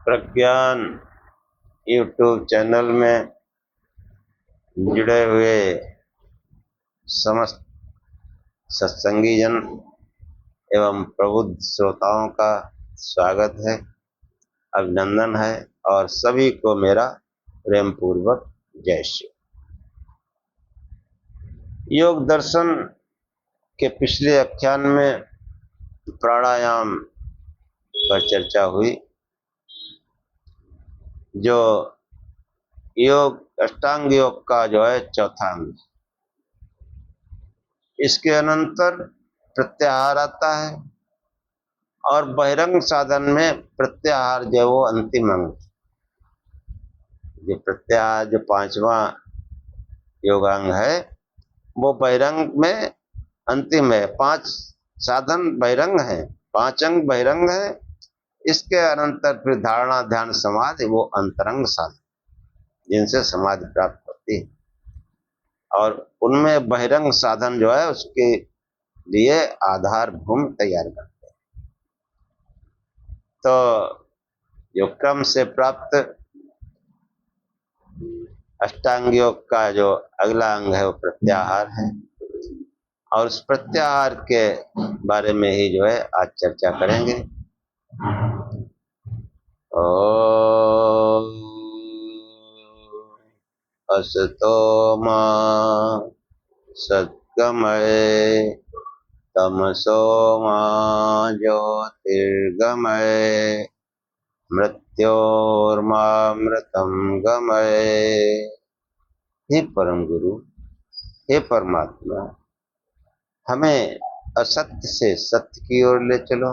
प्रज्ञान YouTube channel में जुड़े हुए समस्त सत्संगी जन एवं प्रबुद्ध श्रोताओं का स्वागत है, अभिनंदन है और सभी को मेरा प्रेम पूर्वक जय श्री। योग दर्शन के पिछले व्याख्यान में प्राणायाम पर चर्चा हुई। जो योग अष्टांग योग का जो है चौथा अंग, इसके अनंतर प्रत्याहार आता है और बहिरंग साधन में प्रत्याहार जो वो अंतिम अंग। जो प्रत्याहार जो पांचवा योगांग है वो बहिरंग में अंतिम है। 5 साधन बहिरंग है, 5 अंग बहिरंग है। इसके अनंतर फिर धारणा ध्यान समाधि वो अंतरंग साधन जिनसे समाधि प्राप्त होती है, और उनमें बहिरंग साधन जो है उसके लिए आधार भूमि तैयार करते हैं। तो जो क्रम से प्राप्त अष्टांग योग का जो अगला अंग है वो प्रत्याहार है, और उस प्रत्याहार के बारे में ही जो है आज चर्चा करेंगे। असतो मा सद्गमय तमसो मा ज्योतिर्गमय मृत्योर्मामृतं गमय। हे परम गुरु, हे परमात्मा, हमें असत्य से सत्य की ओर ले चलो,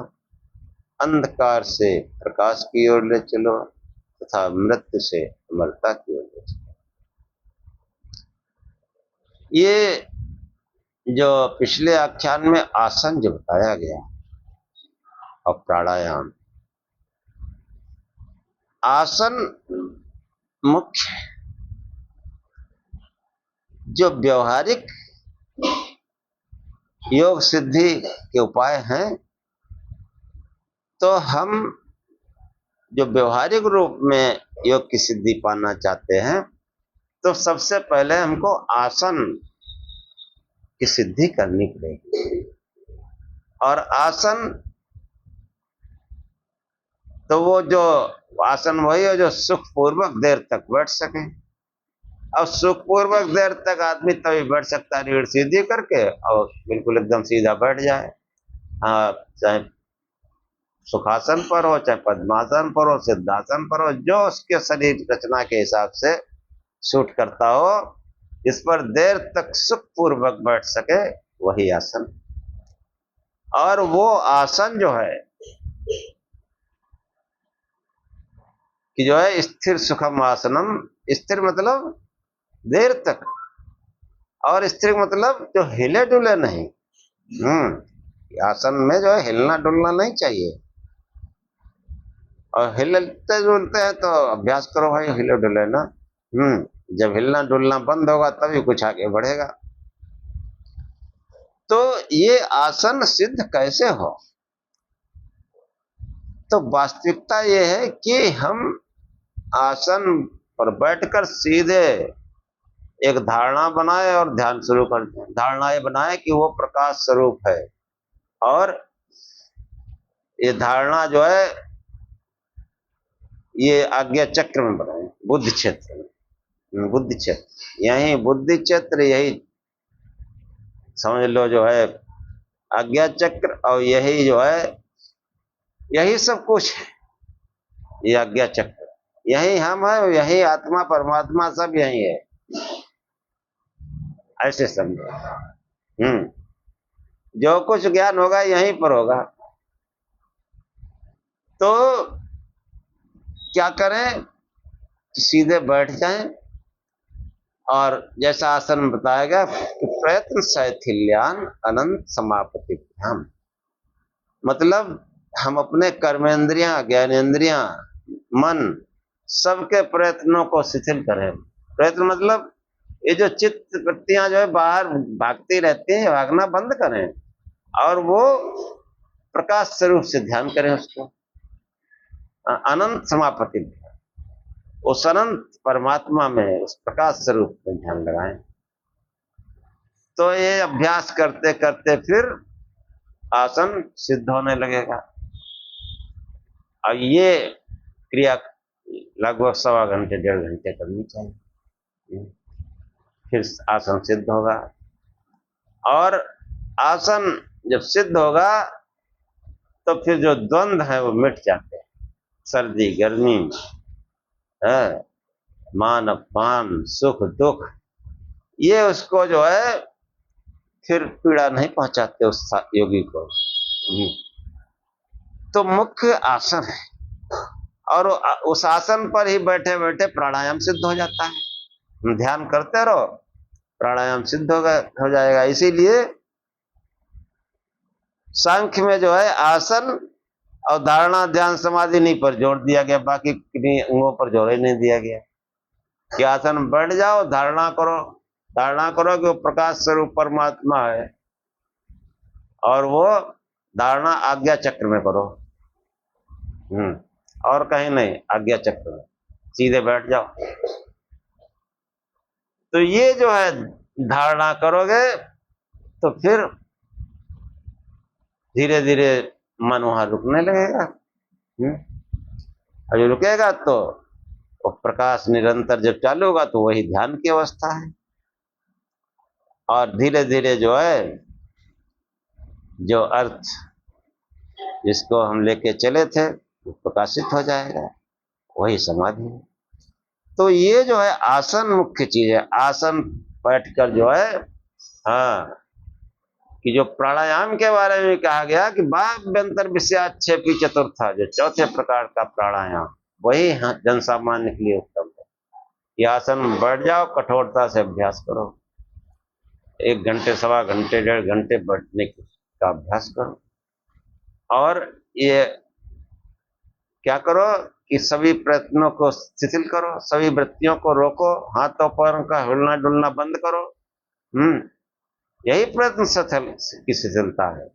अंधकार से प्रकाश की ओर ले चलो तथा मृत्यु से अमरता की ओर ले चलो। ये जो पिछले आख्यान में आसन जो बताया गया और प्राणायाम, आसन मुख्य जो व्यवहारिक योग सिद्धि के उपाय हैं। तो हम जो व्यवहारिक रूप में योग की सिद्धि पाना चाहते हैं तो सबसे पहले हमको आसन की सिद्धि करनी पड़ेगी। और आसन तो वो जो आसन वही है जो सुखपूर्वक देर तक बैठ सके। अब सुखपूर्वक देर तक आदमी तभी बैठ सकता है रीढ़ सीधी करके और बिल्कुल एकदम सीधा बैठ जाए। हाँ, चाहे सुखासन पर हो, चाहे पद्मासन पर हो, सिद्धासन पर हो, जो उसके शरीर रचना के हिसाब से सूट करता हो, इस पर देर तक सुखपूर्वक बैठ सके वही आसन। और वो आसन जो है कि जो है स्थिर सुखम आसनम। स्थिर मतलब देर तक, और स्थिर मतलब जो हिले डुले नहीं। आसन में जो है हिलना डुलना नहीं चाहिए। और हिलते डुलते हैं तो अभ्यास करो भाई, हिले डुले ना। जब हिलना डुलना बंद होगा तभी कुछ आगे बढ़ेगा। तो ये आसन सिद्ध कैसे हो? तो वास्तविकता ये है कि हम आसन पर बैठकर सीधे एक धारणा बनाए और ध्यान शुरू कर दें। धारणा ये बनाए कि वो प्रकाश स्वरूप है, और ये धारणा जो है ये आज्ञा चक्र में बनाए, बुद्धि क्षेत्र में। बुद्धि क्षेत्र यही, बुद्धि क्षेत्र यही समझ लो जो है आज्ञा चक्र, और यही जो है यही सब कुछ है। ये आज्ञा चक्र यही हम है, यही आत्मा परमात्मा सब यही है, ऐसे समझो। जो कुछ ज्ञान होगा यहीं पर होगा। तो क्या करें कि सीधे बैठ जाएं, और जैसा आसन बताया गया कि प्रयत्न शैथिल्यान अनंत समापति ध्यान। मतलब हम अपने कर्मेंद्रियां, ज्ञानेंद्रियां, मन सबके प्रयत्नों को शिथिल करें। प्रयत्न मतलब ये जो चित्त वृत्तियां जो है बाहर भागती रहती हैं, भागना बंद करें और वो प्रकाश स्वरूप से ध्यान करें उसको। अनंत समापति, उस अनंत परमात्मा में, उस प्रकाश स्वरूप में ध्यान लगाएं। तो ये अभ्यास करते करते फिर आसन सिद्ध होने लगेगा। और ये क्रिया लगभग 1.25 घंटे 1.5 घंटे करनी चाहिए, फिर आसन सिद्ध होगा। और आसन जब सिद्ध होगा तो फिर जो द्वंद्व है वो मिट जाते हैं, सर्दी गर्मी है, मान अपमान सुख दुख, ये उसको जो है फिर पीड़ा नहीं पहुंचाते उस योगी को। तो मुख्य आसन है, और उस आसन पर ही बैठे बैठे प्राणायाम सिद्ध हो जाता है। ध्यान करते रहो, प्राणायाम सिद्ध हो जाएगा। इसीलिए सांख्य में जो है आसन और धारणा ध्यान समाधि नहीं पर जोर दिया गया, बाकी किन्हीं अंगों पर जोर ही नहीं दिया गया कि आसन बैठ जाओ, धारणा करो कि वो प्रकाश स्वरूप परमात्मा है, और वो धारणा आज्ञा चक्र में करो। और कहीं नहीं, आज्ञा चक्र में सीधे बैठ जाओ। तो ये जो है धारणा करोगे तो फिर धीरे धीरे मन वहां रुकने लगेगा। और जो रुकेगा तो वो प्रकाश निरंतर जब चालू होगा तो वही ध्यान की अवस्था है। और धीरे धीरे जो है जो अर्थ जिसको हम लेके चले थे वो प्रकाशित हो जाएगा, वही समाधि है। तो ये जो है आसन मुख्य चीज है। आसन बैठकर जो है, हाँ, कि जो प्राणायाम के बारे में कहा गया कि बाह्यंतर विषयाक्षेपी चतुर्था, जो चौथे प्रकार का प्राणायाम, वही जन सामान्य के लिए उत्तम है। ये आसन बैठ जाओ, कठोरता से अभ्यास करो, 1 घंटे 1.25 घंटे 1.5 घंटे बैठने का अभ्यास करो। और ये क्या करो कि सभी प्रयत्नों को शिथिल करो, सभी वृत्तियों को रोको, हाथों पैरों का हिलना डुलना बंद करो। यही प्रयत्न की शिथिलता है,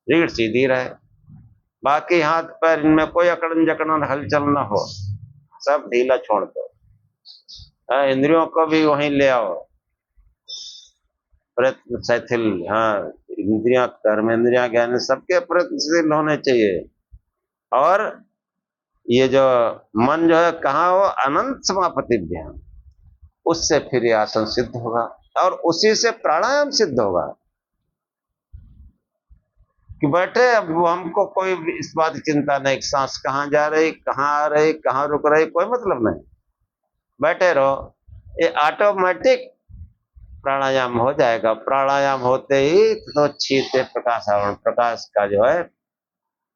रीढ़ सीधी रहे, बाकी हाथ पैर इनमें कोई अकड़न जकड़न हलचल न हो, सब ढीला छोड़ दो। इंद्रियों को भी वहीं ले आओ, प्रयत्न शिथिल, हाँ, इंद्रियां कर्मेंद्रियां ज्ञान सबके प्रयत्न शिथिल होने चाहिए। और ये जो मन जो है कहाँ हो, अनंत समापति ध्यान, उससे फिर ये आसन सिद्ध होगा, और उसी से प्राणायाम सिद्ध होगा। कि बैठे, अब हमको कोई इस बात की चिंता नहीं, सांस कहाँ जा रही, कहाँ आ रही, कहाँ रुक रही, कोई मतलब नहीं, बैठे रहो, ये ऑटोमेटिक प्राणायाम हो जाएगा। प्राणायाम होते ही तो छीते प्रकाश आवरण, प्रकाश का जो है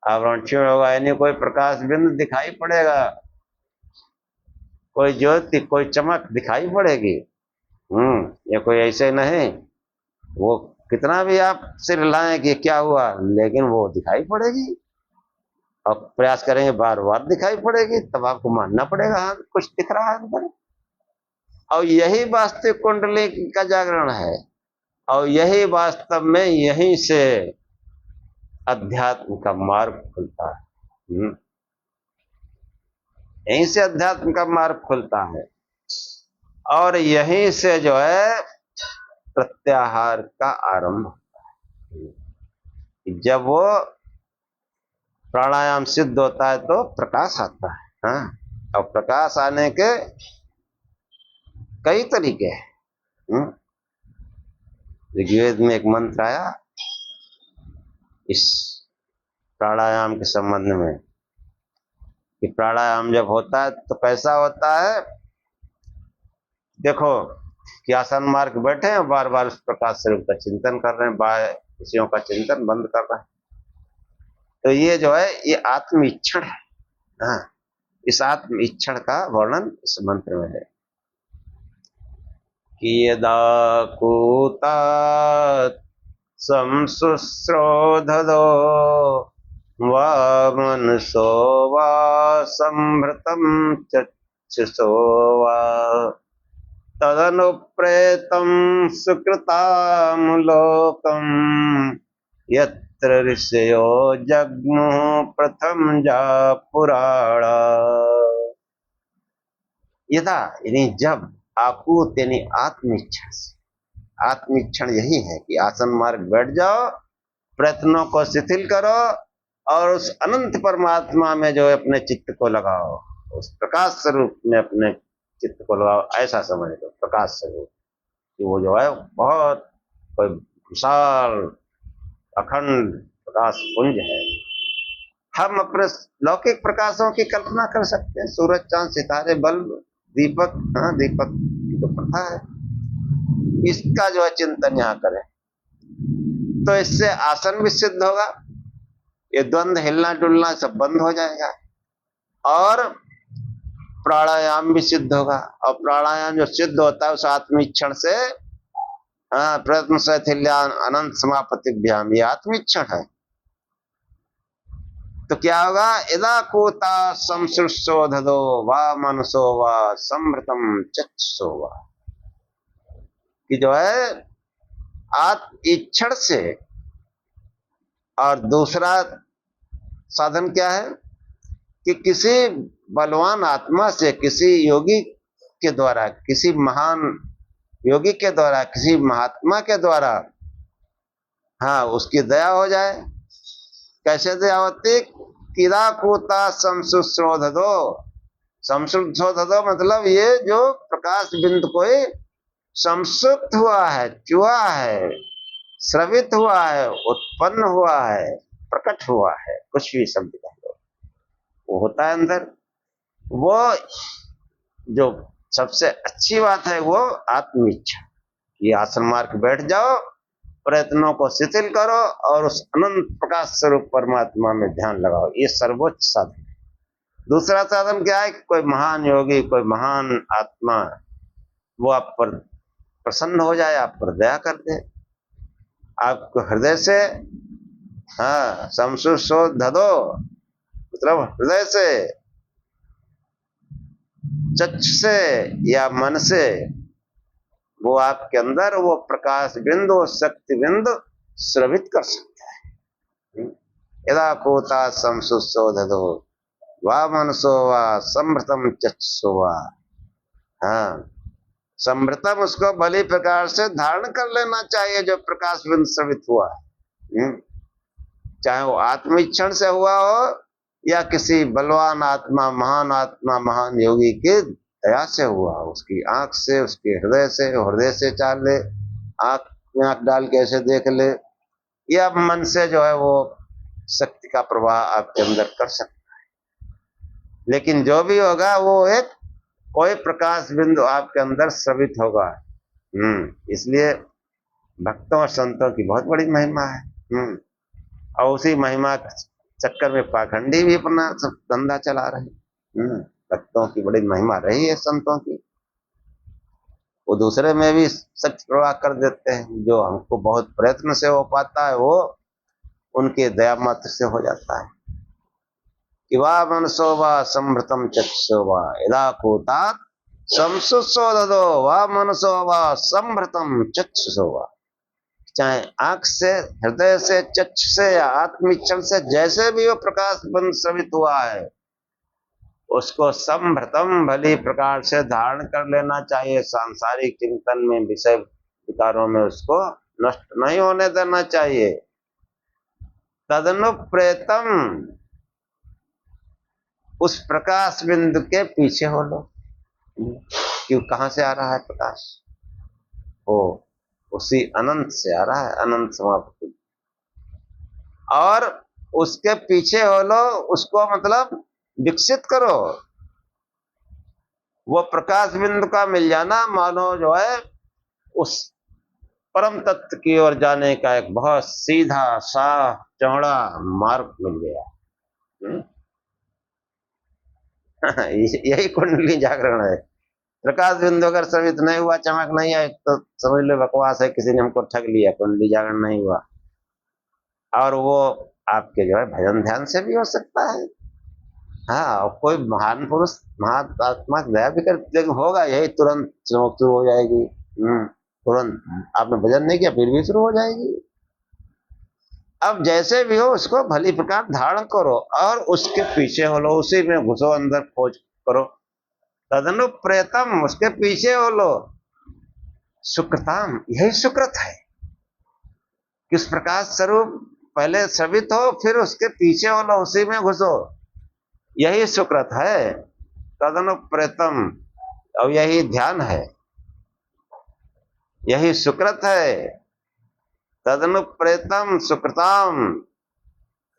आवरण क्षीण होगा, यानी कोई प्रकाश बिंदु दिखाई पड़ेगा, कोई ज्योति कोई चमक दिखाई पड़ेगी। ये कोई ऐसे नहीं, वो कितना भी आप सिर हिलाएं कि क्या हुआ, लेकिन वो दिखाई पड़ेगी। और प्रयास करेंगे बार बार दिखाई पड़ेगी, तब आपको मानना पड़ेगा हाँ कुछ दिख रहा है अंदर। और यही वास्तविक कुंडली का जागरण है, और यही वास्तव में यहीं से अध्यात्म का मार्ग खुलता है। यहीं से अध्यात्म का मार्ग खुलता है, और यहीं से जो है प्रत्याहार का आरंभ होता है। जब वो प्राणायाम सिद्ध होता है तो प्रकाश आता है। हाँ, और प्रकाश आने के कई तरीके हैं। ऋग्वेद में एक मंत्र आया इस प्राणायाम के संबंध में कि प्राणायाम जब होता है तो कैसा होता है। देखो कि आसन मार्ग बैठे हैं, बार बार उस प्रकाश स्वरूप का चिंतन कर रहे हैं, बाह्य विषयों का चिंतन बंद कर रहे हैं। तो ये जो है ये आत्म इच्छण है। हाँ, इस आत्म इच्छण का वर्णन इस मंत्र में है कि यदा कूतात संशुश्रोधदो वा मनसो वा संभृतं चक्षुषो वा तदनुप्रेतं सुकृतां लोकं यत् तत्र ऋषयो जग्मुः प्रथम जा पुराणा। यदा यानी जब, आकूत यानी आत्मिच्छा से, आत्मिक्षण यही है कि आसन मार्ग बैठ जाओ, प्रयत्नों को शिथिल करो और उस अनंत परमात्मा में जो है अपने चित्त को लगाओ, उस प्रकाश स्वरूप में अपने चित्त को लगाओ। ऐसा समझ लो प्रकाश स्वरूप कि वो जो है बहुत कोई विशाल अखंड प्रकाश पुंज है। हम अपने लौकिक प्रकाशों की कल्पना कर सकते हैं, सूरज चांद सितारे बल्ब दीपक, हाँ दीपक की तो प्रथा है, इसका जो है चिंतन यहाँ करें तो इससे आसन भी सिद्ध होगा, ये द्वंद हिलना डुलना सब बंद हो जाएगा, और प्राणायाम भी सिद्ध होगा। और प्राणायाम जो सिद्ध होता है उस आत्मीक्षण से, हाँ प्रयत्न शैथिल्यान अनंत समापतिभ्याम, ये आत्मीक्षण है। तो क्या होगा, यदा कोता संसृशोधदो वा मनसो वा संभृतम चक्षुषो वा, कि जो है आत्मीक्षण से, और दूसरा साधन क्या है कि किसी बलवान आत्मा से, किसी योगी के द्वारा, किसी महान योगी के द्वारा, किसी महात्मा के द्वारा, हाँ उसकी दया हो जाए। कैसे दया होती, किराकूता संशुश्रोधदो, संशुश्रोधदो मतलब ये जो प्रकाश बिंदु कोई संसुप्त हुआ है, चुआ है, स्रवित हुआ है, उत्पन्न हुआ है, प्रकट हुआ है, कुछ भी शब्द कह लो, वो होता है अंदर। वो जो सबसे अच्छी बात है वो आत्मीच्छा, ये आसन मार्ग बैठ जाओ, प्रयत्नों को शिथिल करो और उस अनंत प्रकाश स्वरूप परमात्मा में ध्यान लगाओ, ये सर्वोच्च साधन है। दूसरा साधन क्या है कि कोई महान योगी, कोई महान आत्मा वो आप पर प्रसन्न हो जाए, आप पर दया कर दे, आपको हृदय से, हाँ संशुशोधदो मतलब हृदय से, चक्षु से या मन से, वो आपके अंदर वो प्रकाश बिंदु, शक्ति बिंदु स्रवित कर सकता है। यदा कोता संशुशोधदो वा मनसो वा संभृतम चक्षुषो वा, हाँ संभृतम उसको भली प्रकार से धारण कर लेना चाहिए जो प्रकाश बिंदु स्रवित हुआ है, चाहे वो आत्मीक्षण से हुआ हो या किसी बलवान आत्मा, महान आत्मा, महान योगी की दया से हुआ, उसकी आंख से, उसके हृदय से, हृदय से चाल ले, आंख में आंख डाल के ऐसे देख ले, या मन से जो है वो शक्ति का प्रवाह आपके अंदर कर सकता है। लेकिन जो भी होगा वो एक कोई प्रकाश बिंदु आपके अंदर स्रवित होगा। इसलिए भक्तों और संतों की बहुत बड़ी महिमा है। और उसी महिमा चक्कर में पाखंडी भी अपना धंधा चला रहे। भक्तों की बड़ी महिमा रही है संतों की, वो दूसरे में भी सच प्रवाह कर देते हैं। जो हमको बहुत प्रयत्न से हो पाता है वो उनके दया मात्र से हो जाता है। कि वा मनसो वा संभृतम चक्षुषो वा यदा कोतात संशुशोधदो वा मनसो वा संभृतम चक्षुषो वा, चाहे आंख से, हृदय से, चक्षु से या आत्मीक्षण से जैसे भी वो प्रकाश बंद स्रवित हुआ है उसको संभृतम भली प्रकार से धारण कर लेना चाहिए। सांसारिक चिंतन में, विषय विकारों में उसको नष्ट नहीं होने देना चाहिए। तदनुप्रेतम, उस प्रकाश बिंदु के पीछे हो लो। क्यों, कहां से आ रहा है प्रकाश, वो उसी अनंत से आ रहा है, अनंत समाप्ति, और उसके पीछे हो लो, उसको मतलब विकसित करो। वो प्रकाश बिंदु का मिल जाना मानो जो है उस परम तत्व की ओर जाने का एक बहुत सीधा साफ चौड़ा मार्ग मिल गया। यही कुंडली जागरण है। प्रकाश बिंदु अगर स्रवित नहीं हुआ, चमक नहीं आई, तो समझ लो बकवास है, किसी ने हमको ठग लिया, कुंडली जागरण नहीं हुआ। और वो आपके जो है भजन ध्यान से भी हो सकता है। हाँ, कोई महान पुरुष, महात्मा दया भी कर, लेकिन होगा यही तुरंत चमक शुरू हो जाएगी। तुरंत आपने भजन नहीं किया फिर भी शुरू हो जाएगी। अब जैसे भी हो उसको भली प्रकार धारण करो और उसके पीछे हो लो, उसी में घुसो, अंदर खोज करो। तदनु प्रेतम, उसके पीछे हो लो। सुकृताम, यही सुकृत है। किस प्रकार स्वरूप पहले श्रवित हो, फिर उसके पीछे हो लो, उसी में घुसो, यही सुकृत है। तदनु प्रेतम, और यही ध्यान है, यही सुकृत है। तदनु प्रेतम सुकृताम,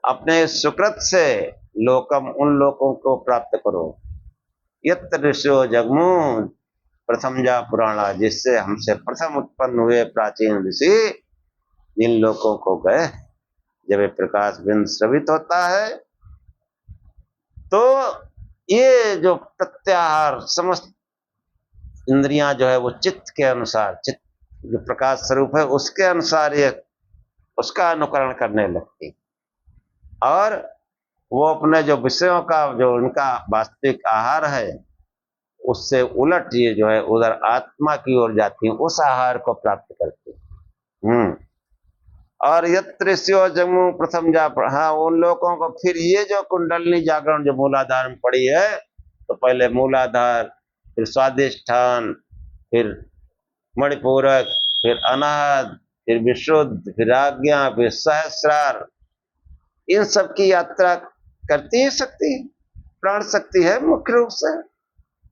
अपने सुकृत से लोकम, उन लोकों को प्राप्त करो। यत्र ऋषियो जगमु, प्रथम जा पुराणा, जिससे हमसे प्रथम उत्पन्न हुए प्राचीन ऋषि जिन लोकों को गए। जब ये प्रकाश बिंद श्रवित होता है तो ये जो प्रत्याहार समस्त इंद्रियां जो है वो चित्त के अनुसार, चित्त जो प्रकाश स्वरूप है उसके अनुसार ये उसका अनुकरण करने लगती, और वो अपने जो विषयों का जो उनका वास्तविक आहार है उससे उलट ये जो है उधर आत्मा की ओर जाती है, उस आहार को प्राप्त करती है। और यत्रिष्यो जमु प्रथम जा, हाँ उन लोगों को फिर ये जो कुंडलनी जागरण जो मूलाधार में पड़ी है, तो पहले मूलाधार, फिर स्वादिष्ठान, फिर मणिपूरक, फिर अनाहत, फिर विशुद्ध, फिर आज्ञा, फिर सहस्रार, इन सब की यात्रा करती है शक्ति, प्राण शक्ति है मुख्य रूप से।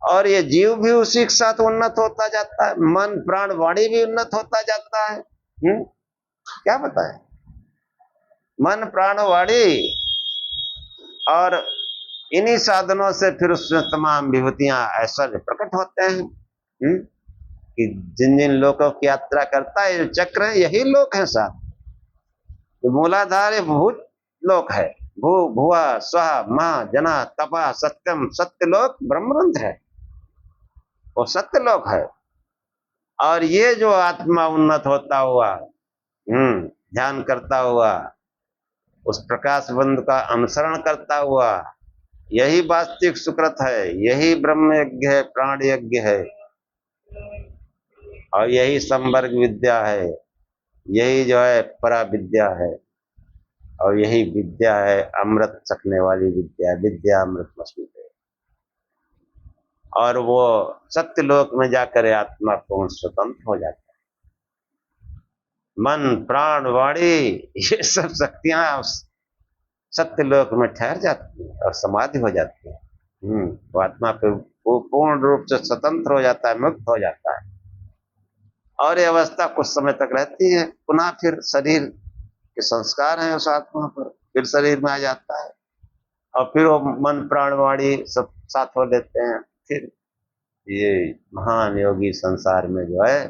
और ये जीव भी उसी के साथ उन्नत होता जाता है, मन प्राण वाणी भी उन्नत होता जाता है। क्या बताए, मन प्राण वाणी, और इन्हीं साधनों से फिर उसमें तमाम विभूतियां ऐश्वर्य प्रकट होते हैं। कि जिन जिन लोकों की यात्रा करता है, चक्र है, यही लोक है साथ। तो मूलाधार भूत लोक है, भू भुआ स्वा महा जना तपा सत्यम, सत्य लोक ब्रह्मरंध है, वो सत्य लोक है। और ये जो आत्मा उन्नत होता हुआ, ध्यान करता हुआ, उस प्रकाश बंध का अनुसरण करता हुआ, यही वास्तविक सुकृत है, यही ब्रह्म यज्ञ है, प्राण यज्ञ है, और यही संवर्ग विद्या है, यही जो है परा विद्या है, और यही विद्या है अमृत चखने वाली विद्या, विद्या अमृत मस्मिते। और वो सत्य लोक में जाकर आत्मा पूर्ण स्वतंत्र हो जाता है। मन प्राण वाणी ये सब शक्तियां सत्य लोक में ठहर जाती है और समाधि हो जाती है। वो आत्मा पे वो पूर्ण रूप से स्वतंत्र हो जाता है, मुक्त हो जाता है। और ये अवस्था कुछ समय तक रहती है, पुनः फिर शरीर के संस्कार हैं उस आत्मा पर, फिर शरीर में आ जाता है, और फिर वो मन प्राण वाणी सब साथ हो लेते हैं। फिर ये महान योगी संसार में जो है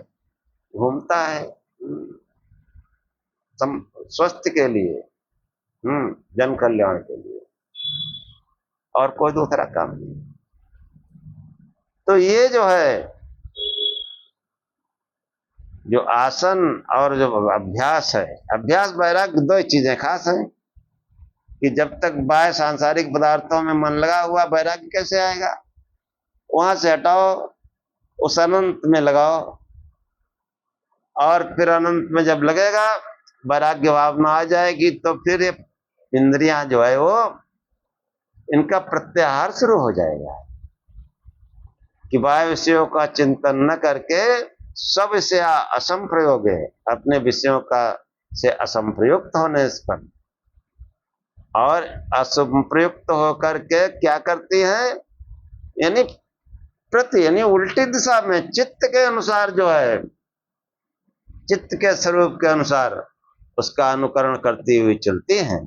घूमता है स्वस्थ के लिए, जन कल्याण के लिए, और कोई दूसरा काम नहीं। तो ये जो है जो आसन और जो अभ्यास है, अभ्यास वैराग्य, दो चीजें खास हैं। कि जब तक बाह्य सांसारिक पदार्थों में मन लगा हुआ, वैराग्य कैसे आएगा? वहां से हटाओ, उस अनंत में लगाओ, और फिर अनंत में जब लगेगा वैराग्य भावना आ जाएगी, तो फिर ये इंद्रियां जो है वो इनका प्रत्याहार शुरू हो जाएगा। कि बाह्य विषयों का चिंतन न करके सब से असंप्रयोग है, अपने विषयों का से असंप्रयुक्त होने पर, और असंप्रयुक्त होकर के क्या करती है, यानी यानी उल्टी दिशा में चित्त के अनुसार जो है, चित्त के स्वरूप के अनुसार उसका अनुकरण करती हुई चलती हैं।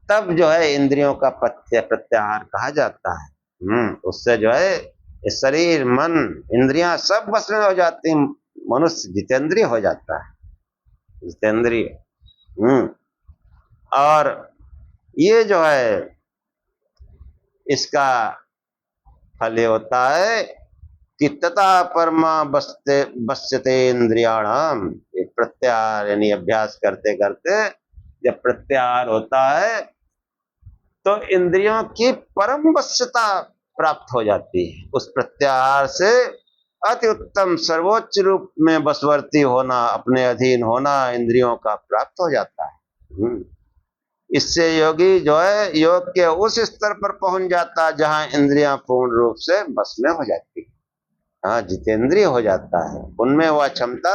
तब जो है इंद्रियों का प्रत्याहार कहा जाता है। उससे जो है शरीर मन इंद्रियां सब बस में हो जाती हैं, मनुष्य जितेंद्रिय हो जाता है, जितेंद्रिय। और ये जो है इसका फल ये होता है कि तथा परमा बस्यते इंद्रियाणाम, ये प्रत्याहार यानी अभ्यास करते करते जब प्रत्याहार होता है तो इंद्रियों की परम वश्यता प्राप्त हो जाती है। उस प्रत्याहार से अति उत्तम सर्वोच्च रूप में बसवर्ती होना, अपने अधीन होना इंद्रियों का प्राप्त हो जाता है। इससे योगी जो है योग के उस स्तर पर पहुंच जाता है जहां इंद्रियां पूर्ण रूप से बस में हो जाती है। हाँ, जितेंद्रिय हो जाता है, उनमें वह क्षमता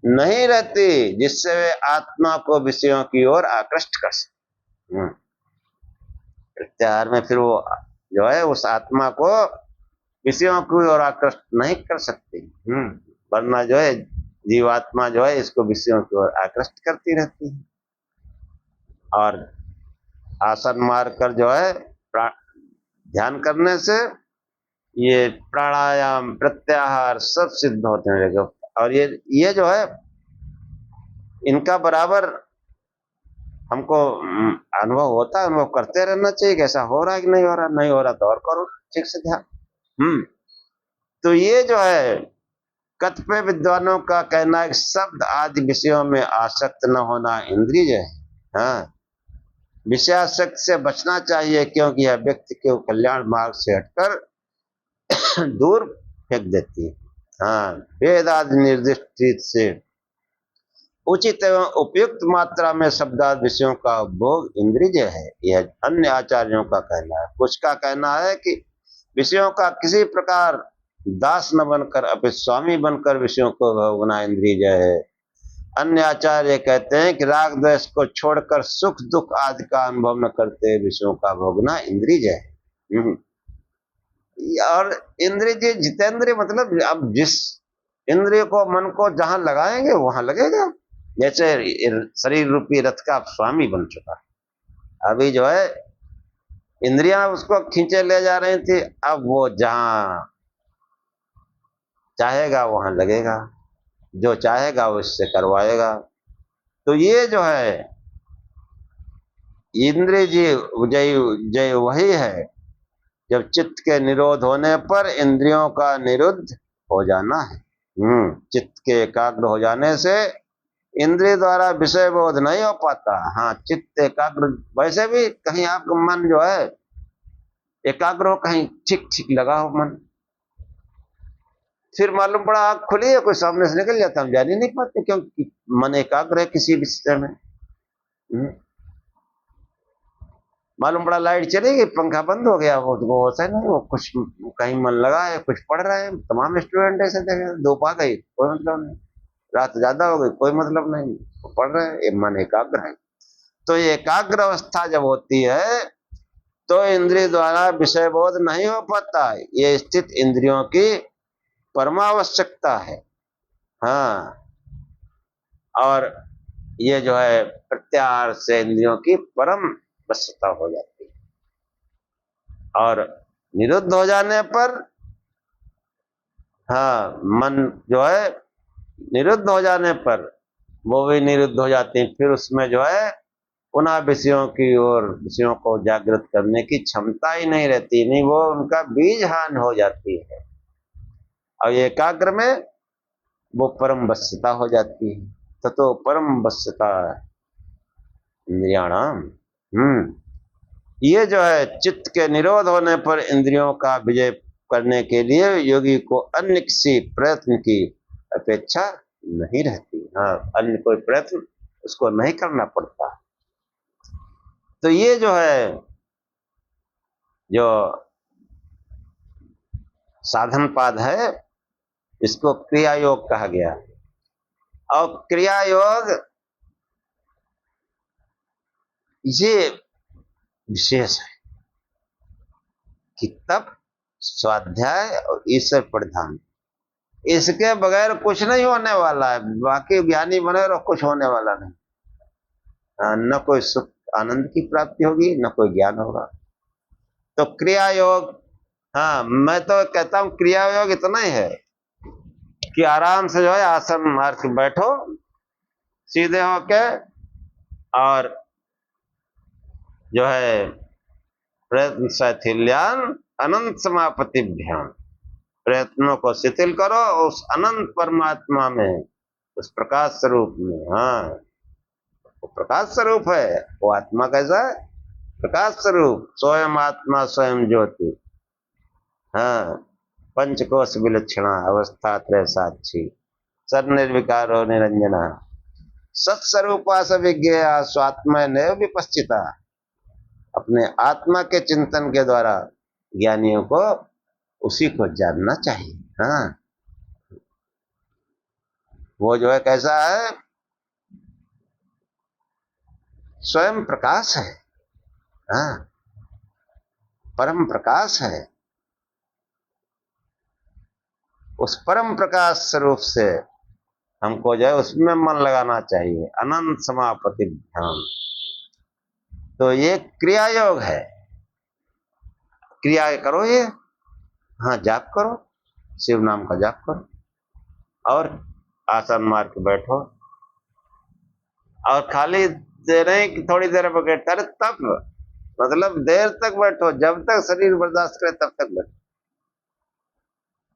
नहीं रहती जिससे वे आत्मा को विषयों की ओर आकृष्ट कर सके। प्रत्याहार में फिर वो जो है उस आत्मा को विषयों की ओर आकृष्ट नहीं कर सकती। वरना जो है जीवात्मा जो है इसको विषयों की ओर आकृष्ट करती रहती है। और आसन मार कर जो है ध्यान करने से ये प्राणायाम प्रत्याहार सब सिद्ध होते हैं। और ये जो है इनका बराबर हमको अनुभव होता है, अनुभव करते रहना चाहिए कैसा हो रहा है कि नहीं हो रहा। नहीं हो रहा तो और करो ठीक से ध्यान। तो ये जो है कतिपय विद्वानों का कहना है कि शब्द आदि विषयों में आसक्त न होना इंद्रिय है। हाँ, विषयासक्ति से बचना चाहिए क्योंकि यह व्यक्ति के कल्याण मार्ग से हटकर दूर फेंक देती है। हाँ, वेद आदि निर्दिष्ट चीज से उचित एवं उपयुक्त मात्रा में शब्दादि विषयों का उपभोग इंद्रिय है। यह अन्य आचार्यों का कहना है। कुछ का कहना है कि विषयों का किसी प्रकार दास न बनकर अपने स्वामी बनकर विषयों को भोगना इंद्रिय है। अन्य आचार्य कहते हैं कि राग द्वेष को छोड़कर सुख दुख आदि का अनुभव न करते विषयों का भोगना इंद्रिय है। और इंद्रिय जितेंद्रिय मतलब अब जिस इंद्रिय को मन को जहां लगाएंगे वहां लगेगा। जैसे शरीर रूपी रथ का स्वामी बन चुका है, अभी जो है इंद्रियां उसको खींचे ले जा रही थी, अब वो जहां चाहेगा वहां लगेगा, जो चाहेगा वो इससे करवाएगा। तो ये जो है इंद्रिय जी जय जय वही है जब चित्त के निरोध होने पर इंद्रियों का निरुद्ध हो जाना है। चित्त के एकाग्र हो जाने से इंद्रिय द्वारा विषय बोध नहीं हो पाता। हाँ, चित्त एकाग्र वैसे भी कहीं आपका मन जो है एकाग्र हो, कहीं ठीक ठीक लगा हो मन, फिर मालूम पड़ा आंख खुली है कोई सामने से निकल जाता, हम जान ही नहीं पाते क्योंकि मन एकाग्र है किसी विषय में। मालूम पड़ा लाइट चली गई, पंखा बंद हो गया, वो होता है ना, वो कुछ कहीं मन लगा है, कुछ पढ़ रहे हैं। तमाम स्टूडेंट ऐसे देखे, धूप आ गई कोई मतलब नहीं, रात ज्यादा हो गई कोई मतलब नहीं, वो पढ़ रहे हैं, मन एकाग्र है। तो ये एकाग्र अवस्था जब होती है तो इंद्रिय द्वारा विषय बोध नहीं हो पाता। ये स्थित इंद्रियों की परमावश्यकता है। हाँ, और ये जो है प्रत्याहार से इंद्रियों की परम वश्यता हो जाती है। और निरुद्ध हो जाने पर हाँ, मन जो है निरुद्ध हो जाने पर वो भी निरुद्ध हो जाते हैं। फिर उसमें जो है पुनः विषयों की ओर विषयों को जागृत करने की क्षमता ही नहीं रहती, नहीं वो उनका बीज हानि हो जाती है। और एकाग्र में वो परम वश्यता हो जाती है। तो परम वश्यता इंद्रियाणाम। ये जो है चित्त के निरोध होने पर इंद्रियों का विजय करने के लिए योगी को अन्य किसी प्रयत्न की अपेक्षा नहीं रहती। हाँ, अन्य कोई प्रयत्न उसको नहीं करना पड़ता। तो ये जो है जो साधन पाद है इसको क्रिया योग कहा गया। और क्रिया योग ये विशेष है कि तब स्वाध्याय और ईश्वर प्रधान, इसके बगैर कुछ नहीं होने वाला है। बाकी ज्ञानी बने और कुछ होने वाला नहीं। न कोई सुख आनंद की प्राप्ति होगी, न कोई ज्ञान होगा। तो क्रिया योग, हाँ, मैं तो कहता हूं क्रिया योग इतना ही है कि आराम से जो है आसन मार के बैठो सीधे होके, और जो है प्रयत्न शैथिल्यान अनंत समापतिभ्याम, प्रयत्नों को शिथिल करो उस अनंत परमात्मा में, उस प्रकाश स्वरूप में। हाँ, वो प्रकाश स्वरूप है। वो आत्मा कैसा है? प्रकाश स्वरूप, स्वयं आत्मा स्वयं ज्योति। हाँ, पंचकोश विलक्षणा अवस्था त्रय साक्षी सर निर्विकारो निरंजना सत्स्वरूपा सविज्ञेया स्वात्मय नैव विपश्चिता। अपने आत्मा के चिंतन के द्वारा ज्ञानियों को उसी को जानना चाहिए। हाँ, वो जो है कैसा है, स्वयं प्रकाश है। हाँ, परम प्रकाश है। उस परम प्रकाश स्वरूप से हमको जो है उसमें मन लगाना चाहिए। अनंत समापति ध्यान, तो ये क्रिया योग है। क्रिया करो ये, हाँ जाप करो, शिव नाम का जाप करो और आसन मार के बैठो और खाली दे रहे कि थोड़ी देर बैठ, अरे तब मतलब देर तक बैठो, जब तक शरीर बर्दाश्त करे तब तक बैठो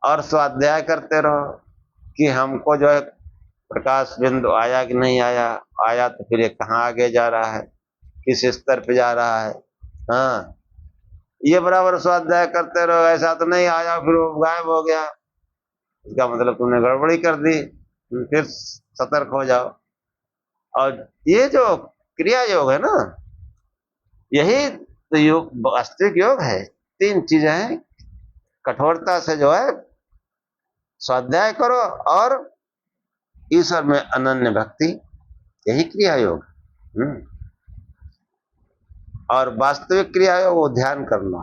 और स्वाध्याय करते रहो कि हमको जो है प्रकाश बिंदु आया कि नहीं आया, आया तो फिर ये कहाँ आगे जा रहा है, किस स्तर पे जा रहा है। हाँ, ये बराबर स्वाध्याय करते रहो। ऐसा तो नहीं आया फिर वो गायब हो गया, इसका मतलब तुमने गड़बड़ी कर दी, फिर सतर्क हो जाओ। और ये जो क्रिया योग है ना, यही तो योग, वास्तविक योग है। तीन चीजें हैं, कठोरता से जो है स्वाध्याय करो और ईश्वर में अनन्य भक्ति, यही क्रिया योग। और वास्तविक क्रिया योग वो ध्यान करना,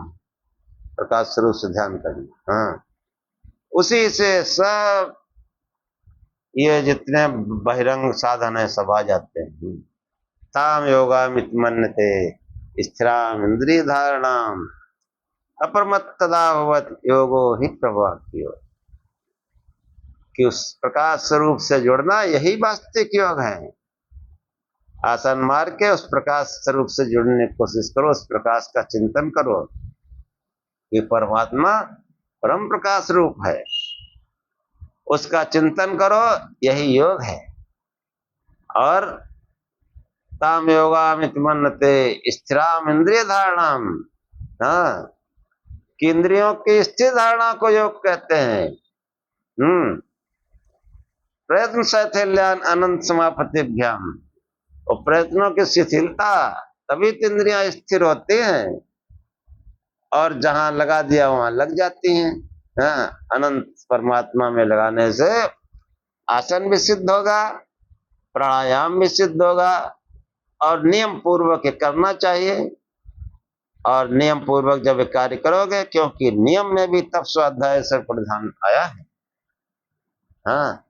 प्रकाश स्वरूप से ध्यान करना। हाँ, उसी से सब ये जितने बहिरंग साधन है सब आ जाते हैं। ताम योगा मितमन्यते स्थिराम इंद्रिय धारणाम अप्रमत्तदा भवत योगो ही प्रभाव, कि उस प्रकाश स्वरूप से जुड़ना यही वास्तविक योग है। आसन मार के उस प्रकाश स्वरूप से जुड़ने की कोशिश करो, उस प्रकाश का चिंतन करो कि परमात्मा परम प्रकाश रूप है, उसका चिंतन करो, यही योग है। और ताम योगामिति मन्यते स्थिराम इंद्रिय धारणाम, हाँ, कि इंद्रियों की स्थिर धारणा को योग कहते हैं। प्रयत्न शैथिल्यान अनंत समापतिभ्याम, और प्रयत्नों की शिथिलता, तभी तो इंद्रियां स्थिर होती हैं और जहां लगा दिया वहां लग जाती हैं। हाँ, अनंत परमात्मा में लगाने से आसन भी सिद्ध होगा, प्राणायाम भी सिद्ध होगा और नियम पूर्वक करना चाहिए। और नियम पूर्वक जब कार्य करोगे, क्योंकि नियम में भी तप स्वाध्याय से प्रधान आया है। हाँ,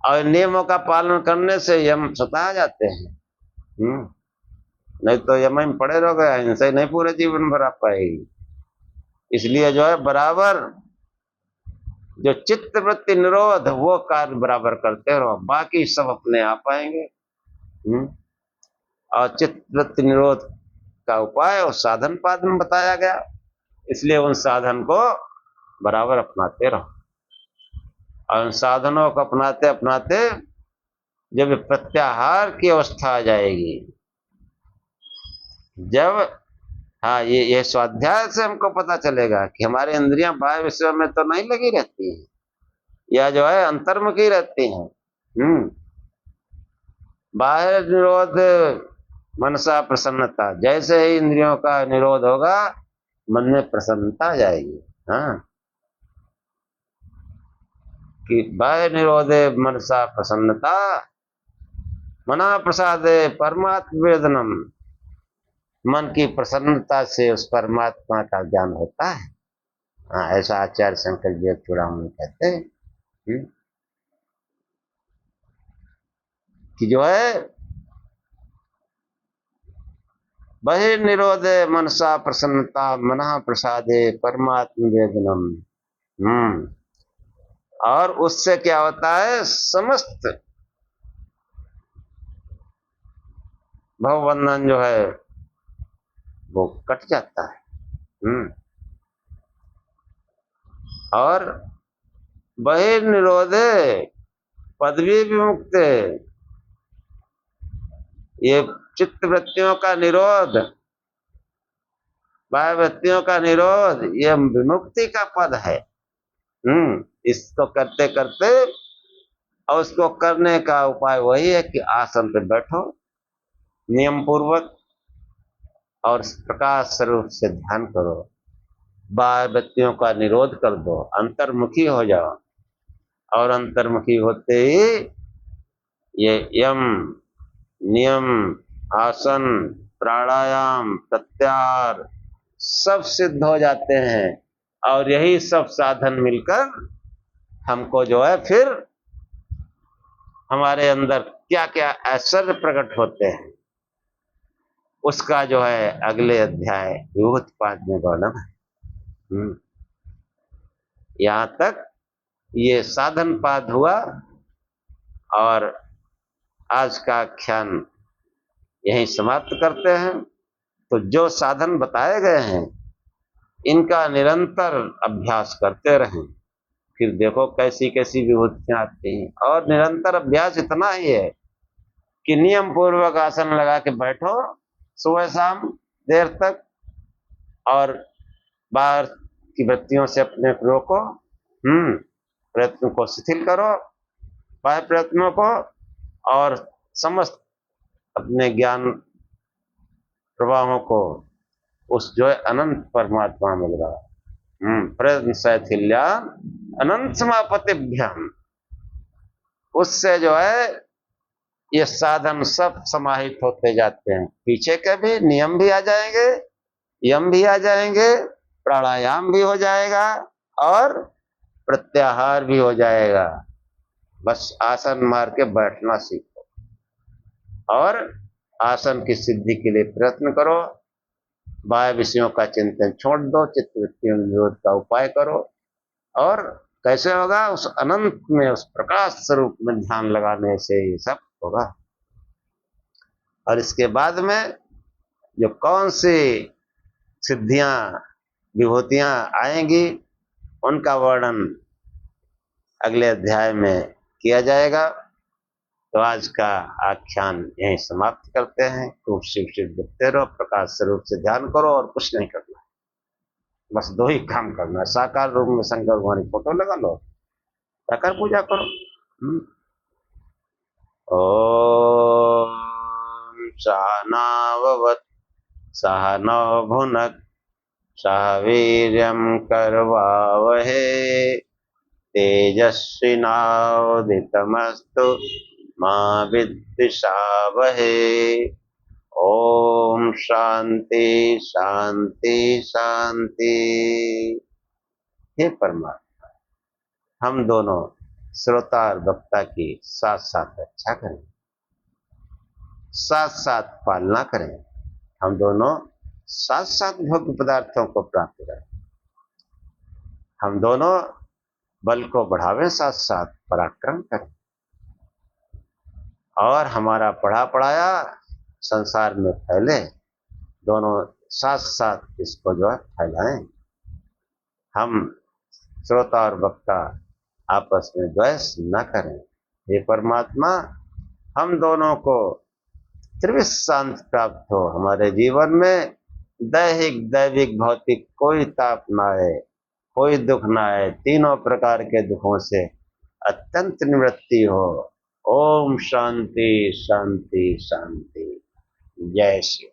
और नियमों का पालन करने से यम सता जाते हैं। नहीं तो यम में पड़े रहोगे, अहिंसा ही नहीं पूरे जीवन भर आ पाएगी। इसलिए जो है बराबर जो चित्त वृत्ति निरोध वो कार्य बराबर करते रहो, बाकी सब अपने आप आएंगे। और चित्त वृत्ति निरोध का उपाय और साधन पाद में बताया गया, इसलिए उन साधन को बराबर अपनाते रहो। और उन साधनों को अपनाते अपनाते जब प्रत्याहार की अवस्था आ जाएगी, जब हाँ ये स्वाध्याय से हमको पता चलेगा कि हमारी इंद्रियां बाह्य विषयों में तो नहीं लगी रहती हैं, या जो है अंतर्मुखी रहती हैं। बाह्य निरोध मनसा प्रसन्नता, जैसे ही इंद्रियों का निरोध होगा मन में प्रसन्नता आ जाएगी। हाँ, कि बाह्य निरोधे मनसा प्रसन्नता मना प्रसादे परमात्म वेदनम, मन की प्रसन्नता से उस परमात्मा का ज्ञान होता है। हाँ, ऐसा आचार्य शंकर जी चूड़ामणि कहते हैं कि जो है बहिर्निरोधे मनसा प्रसन्नता मना प्रसादे परमात्म वेदनम। और उससे क्या होता है, समस्त भवबंधन जो है वो कट जाता है। और बहिर्निरोधे पदवी विमुक्त, ये चित्त वृत्तियों का निरोध, बाह्य वृत्तियों का निरोध, ये विमुक्ति का पद है। इसको करते करते, और उसको करने का उपाय वही है कि आसन पे बैठो नियम पूर्वक और प्रकाश स्वरूप से ध्यान करो। बाह्य वृत्तियों का निरोध कर दो, अंतर्मुखी हो जाओ, और अंतर्मुखी होते ही ये यम, नियम, आसन, प्राणायाम, प्रत्याहार सब सिद्ध हो जाते हैं। और यही सब साधन मिलकर हमको जो है फिर हमारे अंदर क्या क्या ऐश्वर्य प्रकट होते हैं, उसका जो है अगले अध्याय विभूतिपाद में वर्णन है। यहाँ तक ये साधन पाद हुआ, और आज का आख्यान यहीं समाप्त करते हैं। तो जो साधन बताए गए हैं इनका निरंतर अभ्यास करते रहें, फिर देखो कैसी कैसी विभूतियां आती हैं। और निरंतर अभ्यास इतना ही है कि नियम पूर्वक आसन लगा के बैठो सुबह शाम देर तक, और बाहर की वृत्तियों से अपने को रोको, प्रयत्न को शिथिल करो, बाह्य प्रयत्नों को, और समस्त अपने ज्ञान प्रवाहों को उस जो है अनंत परमात्मा मिल रहा, प्रयत्न शैथिल्या अनंत समापतिभ्याम, उससे जो है ये साधन सब समाहित होते जाते हैं। पीछे के भी नियम भी आ जाएंगे, यम भी आ जाएंगे, प्राणायाम भी हो जाएगा, और प्रत्याहार भी हो जाएगा। बस आसन मार के बैठना सीखो, और आसन की सिद्धि के लिए प्रयत्न करो। बाह्य विषयों का चिंतन छोड़ दो, चित्त वृत्तियों निरोध का उपाय करो। और कैसे होगा? उस अनंत में, उस प्रकाश स्वरूप में ध्यान लगाने से ही सब होगा। और इसके बाद में जो कौन सी सिद्धियां, विभूतियां आएंगी, उनका वर्णन अगले अध्याय में किया जाएगा। तो आज का आख्यान यहीं समाप्त करते हैं। खूब शिव शिव दिखते रहो, प्रकाश स्वरूप से ध्यान करो, और कुछ नहीं करना, बस दो ही काम करना है। साकार रूप में शंकर भगवान की फोटो लगा लो, साकार पूजा करो। ओम सहनाववत् सहनौ भुनक् सह वीर्यं करवावहे तेजस्विनावधीतमस्तु मा विद्विषावहे। ओम शांति शांति शांति। हे परमात्मा, हम दोनों श्रोता और वक्ता की साथ साथ रक्षा करें, साथ साथ पालना करें। हम दोनों साथ साथ भोग्य पदार्थों को प्राप्त करें। हम दोनों बल को बढ़ावें, साथ साथ पराक्रम करें, और हमारा पढ़ा पढ़ाया संसार में फैले। दोनों साथ साथ इसको जो है फैलाएं। हम श्रोता और वक्ता आपस में द्वेष न करें। हे परमात्मा, हम दोनों को त्रिविध शांति प्राप्त हो। हमारे जीवन में दैहिक, दैविक, भौतिक कोई ताप ना आए, कोई दुख ना आए। तीनों प्रकार के दुखों से अत्यंत निवृत्ति हो। ओम शांति शांति शांति। जय श्री।